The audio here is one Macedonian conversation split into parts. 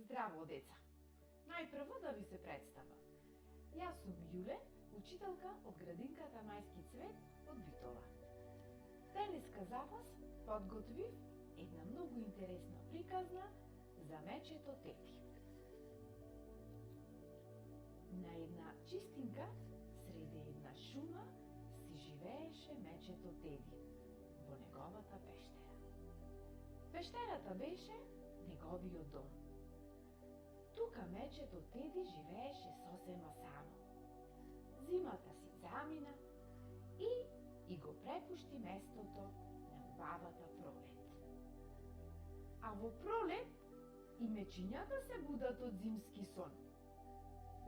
Здраво, деца! Најпрво да ви се представам. Јас сум Јуле, учителка од градинката Мајски цвет од Битола. Денеска за вас подготвив една многу интересна приказна за мечето Теди. На една чистинка среде една шума си живееше мечето Теди во неговата пештера. Пештерата беше неговиот дом. Тука мечето Теди живееше сосема само. Зимата си замина и го препушти местото на убавата пролет. А во пролет и мечињата се будат од зимски сон.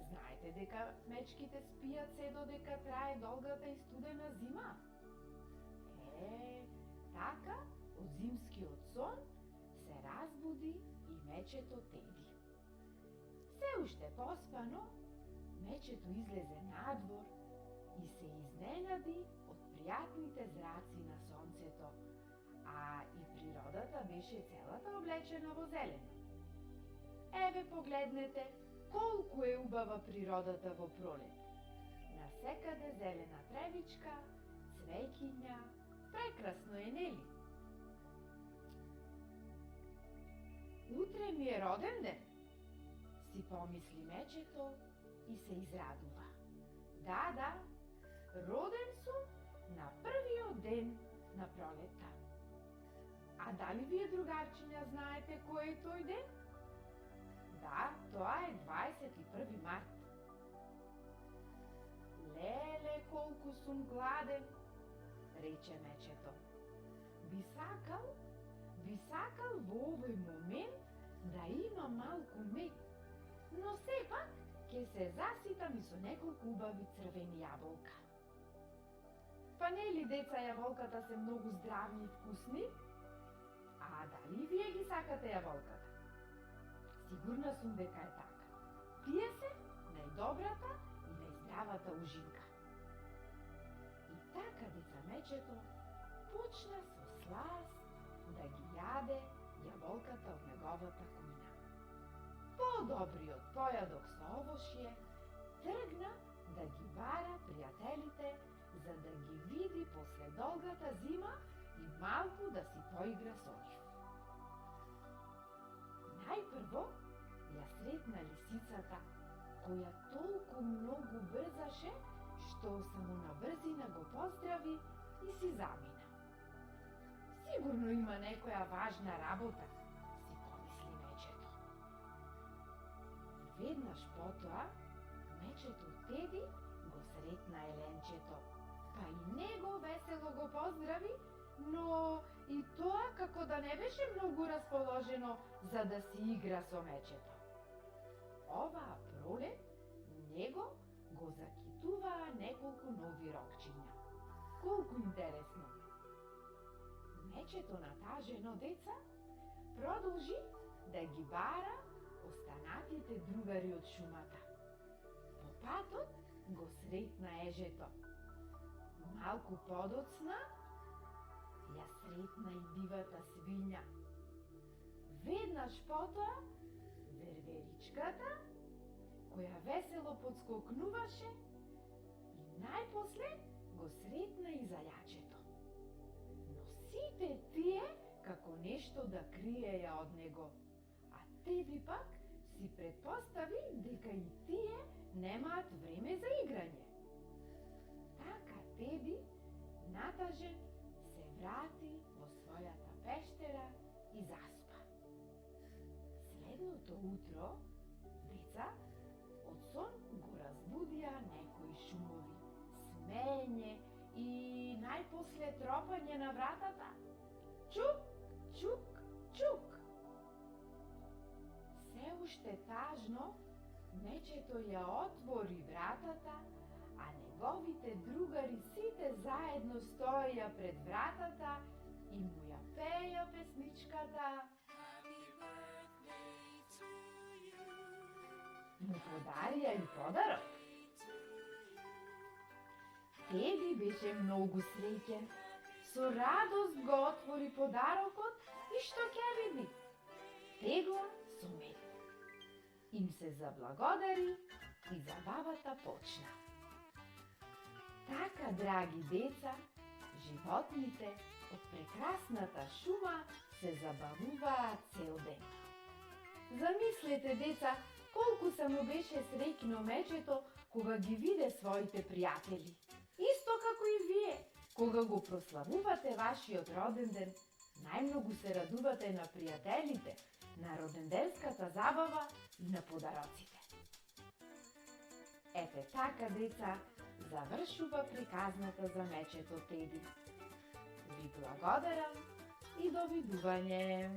Знаете дека мечките спијат се додека трае долгата и студена зима? Така, од зимскиот сон се разбуди и мечето Теди. Се уште поспано, мечето излезе надвор и се изненади од пријатните зраци на сонцето, а и природата беше целата облечена во зелено. Еве погледнете колку е убава природата во пролет. Насекаде зелена тревичка, цвеќиња, прекрасно е, нели? Утре ми е роден ден, си помисли мечето и се израдува. Да, роден сум на првиот ден на пролетта. А дали вие, другарчиња, знаете кој е тој ден? Да, тоа е 21 март. Леле, колку сум гладен, рече мечето. Би сакал во овој момент да има малку мед, но сепак ќе се заситам и со неколку убави црвени јаболка. Па нели, деца, јаболката се многу здравни и вкусни? А дали вие ги сакате јаболката? Сигурна сум дека е така. Тие се најдобрата и најздравата ужинка. И така, деца, мечето почна со сласт да ги јаде јаболката од неговата кујна. По-добриот појадок со овошје тргна да ги бара пријателите, за да ги види после долгата зима и малку да си поигра со нив. Најпрво ја сретна лисицата, која толку многу брзаше, што само на брзина го поздрави и си замина. Сигурно има некоја важна работа, си помисли мечето. Веднаш потоа, мечето Теди го сретна еленчето, па и него весело го поздрави, но и тоа како да не беше многу расположено за да си игра со мечето. Оваа пролет него го закитуваа неколку нови рокчиња. Колку интересно! Мечето натажено, деца, продолжи да ги бара останатите другари од шумата. По патот го сретна ежето. Малку подоцна ја сретна и дивата свиња. Веднаш потоа верверичката, која весело подскокнуваше, и најпосле го сретна и зајачето. Но сите тие како нешто да криеја од него, а Теди пак си претпостави дека и тие немаат време за играње. Така Теди, натажен, се врати во својата пештера и заспа. Следното утро, деца, од сон го разбудија некои шумови, смење и најпосле тропање на вратата. Чук, чук, чук. Се уште тажно, мечето ја отвори вратата, а неговите другари сите заедно стоеја пред вратата и му ја пеја песничката. Му подарија и подарок. Теди беше многу среќен. Со радост го отвори подарокот и што ќе види? Тегла со мед. им се заблагодари и забавата почна. Така, драги деца, животните од прекрасната шума се забавуваат цел ден. Замислете, деца, колку само беше среќно мечето кога ги виде своите пријатели. Исто како и вие, кога го прославувате вашиот роден ден, најмногу се радувате на пријателите, на роденденската забава и на подароците. Ете така, деца, завршува приказната за мечето Теди. Ви благодарам и довидување!